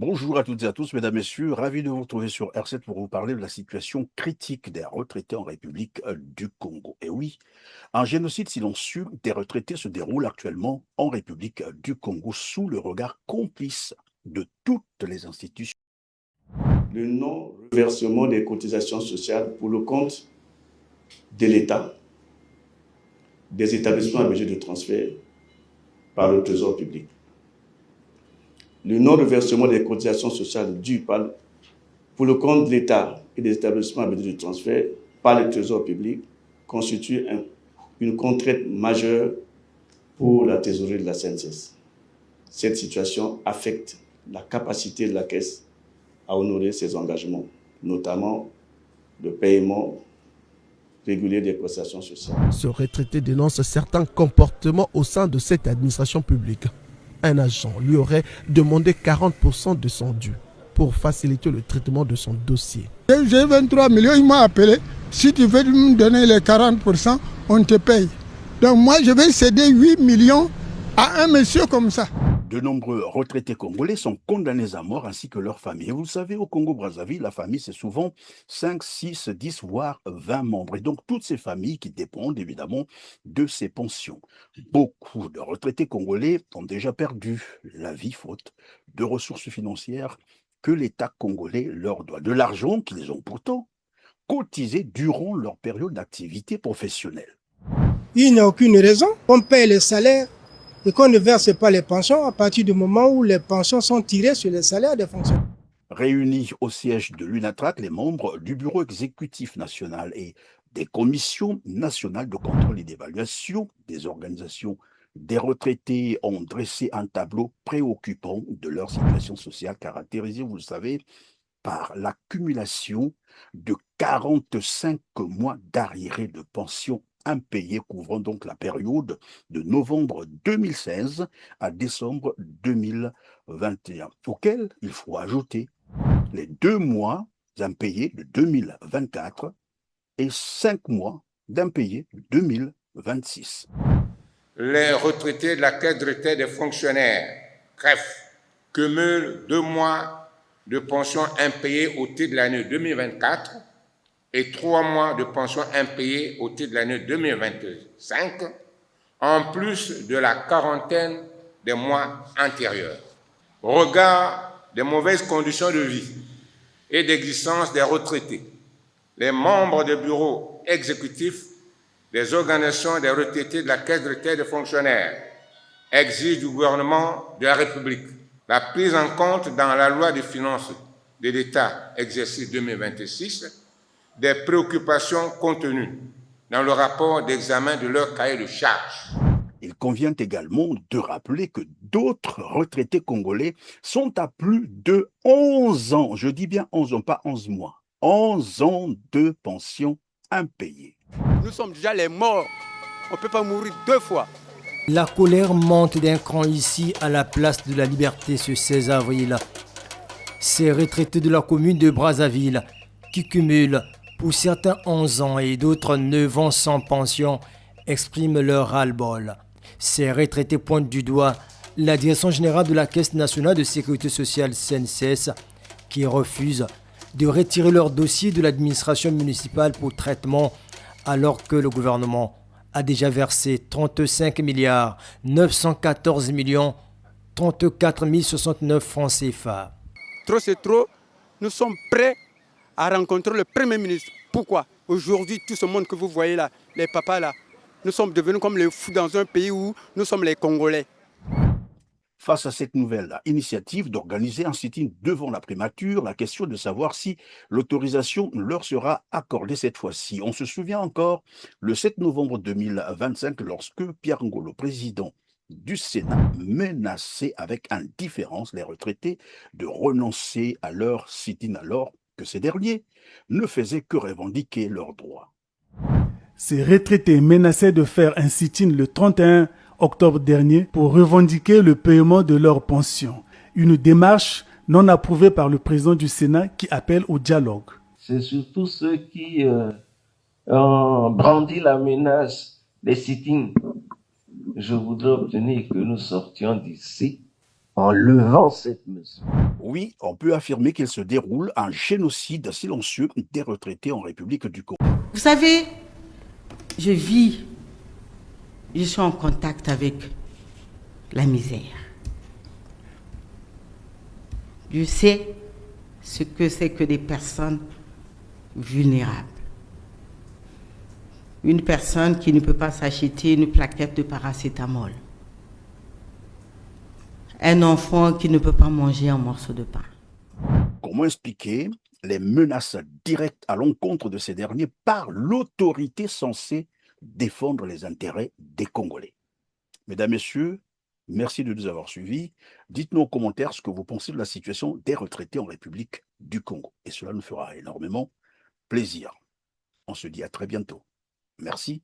Bonjour à toutes et à tous, mesdames, messieurs. Ravi de vous retrouver sur R7 pour vous parler de la situation critique des retraités en République du Congo. Et oui, un génocide silencieux des retraités se déroule actuellement en République du Congo sous le regard complice de toutes les institutions. Le non-reversement des cotisations sociales pour le compte de l'État, des établissements à budget de transfert par le Trésor public. Le non-reversement des cotisations sociales dues pour le compte de l'État et des établissements à budget de transfert par le Trésor public constitue une contrainte majeure pour la trésorerie de la CNSS. Cette situation affecte la capacité de la Caisse à honorer ses engagements, notamment le paiement régulier des prestations sociales. Ce retraité dénonce certains comportements au sein de cette administration publique. Un agent lui aurait demandé 40% de son dû pour faciliter le traitement de son dossier. J'ai 23 millions, il m'a appelé. Si tu veux me donner les 40%, on te paye. Donc moi, je vais céder 8 millions à un monsieur comme ça. De nombreux retraités congolais sont condamnés à mort ainsi que leurs familles. Et vous le savez, au Congo-Brazzaville, la famille, c'est souvent 5, 6, 10, voire 20 membres. Et donc, toutes ces familles qui dépendent évidemment de ces pensions. Beaucoup de retraités congolais ont déjà perdu la vie faute de ressources financières que l'État congolais leur doit. De l'argent qu'ils ont pourtant cotisé durant leur période d'activité professionnelle. Il n'y a aucune raison qu'on paye les salaires et qu'on ne verse pas les pensions à partir du moment où les pensions sont tirées sur les salaires des fonctionnaires. Réunis au siège de l'UNATRAC, les membres du bureau exécutif national et des commissions nationales de contrôle et d'évaluation des organisations des retraités ont dressé un tableau préoccupant de leur situation sociale caractérisée, vous le savez, par l'accumulation de 45 mois d'arriérés de pension impayés couvrant donc la période de novembre 2016 à décembre 2021, auquel il faut ajouter les 2 mois d'impayés de 2024 et 5 mois d'impayés de 2026. Les retraités de la Caisse de retraite des fonctionnaires, CREF, cumulent 2 mois de pension impayée au titre de l'année 2024 et 3 mois de pension impayée au titre de l'année 2025, en plus de la quarantaine des mois antérieurs. Au regard des mauvaises conditions de vie et d'existence des retraités, les membres du bureau exécutif des organisations des retraités de la Caisse de retraite des fonctionnaires exigent du gouvernement de la République la prise en compte dans la loi de finances de l'État exercice 2026 des préoccupations contenues dans le rapport d'examen de leur cahier de charges. Il convient également de rappeler que d'autres retraités congolais sont à plus de 11 ans, je dis bien 11 ans, pas 11 mois, 11 ans de pension impayée. Nous sommes déjà les morts, on ne peut pas mourir 2 fois. La colère monte d'un cran ici à la place de la Liberté ce 16 avril. Ces retraités de la commune de Brazzaville qui cumulent pour certains 11 ans et d'autres 9 ans sans pension expriment leur ras-le-bol. Ces retraités pointent du doigt la direction générale de la Caisse nationale de sécurité sociale CNSS qui refuse de retirer leur dossier de l'administration municipale pour traitement alors que le gouvernement a déjà versé 35 milliards 914 millions 34 069 francs CFA. Trop c'est trop, nous sommes prêts à rencontrer le Premier ministre. Pourquoi? Aujourd'hui, tout ce monde que vous voyez là, les papas là, nous sommes devenus comme les fous dans un pays où nous sommes les Congolais. Face à cette nouvelle initiative d'organiser un sit-in devant la primature, la question de savoir si l'autorisation leur sera accordée cette fois-ci. On se souvient encore, le 7 novembre 2025, lorsque Pierre Ngolo, président du Sénat, menaçait avec indifférence les retraités de renoncer à leur sit-in alors que ces derniers ne faisaient que revendiquer leurs droits. Ces retraités menaçaient de faire un sit-in le 31 octobre dernier pour revendiquer le paiement de leurs pensions. Une démarche non approuvée par le président du Sénat qui appelle au dialogue. C'est surtout ceux qui ont brandi la menace des sit-ins. Je voudrais obtenir que nous sortions d'ici en levant cette mesure. Oui, on peut affirmer qu'il se déroule un génocide silencieux des retraités en République du Congo. Vous savez, je suis en contact avec la misère. Je sais ce que c'est que des personnes vulnérables. Une personne qui ne peut pas s'acheter une plaquette de paracétamol. Un enfant qui ne peut pas manger un morceau de pain. Comment expliquer les menaces directes à l'encontre de ces derniers par l'autorité censée défendre les intérêts des Congolais? Mesdames, Messieurs, merci de nous avoir suivis. Dites-nous en commentaire ce que vous pensez de la situation des retraités en République du Congo. Et cela nous fera énormément plaisir. On se dit à très bientôt. Merci.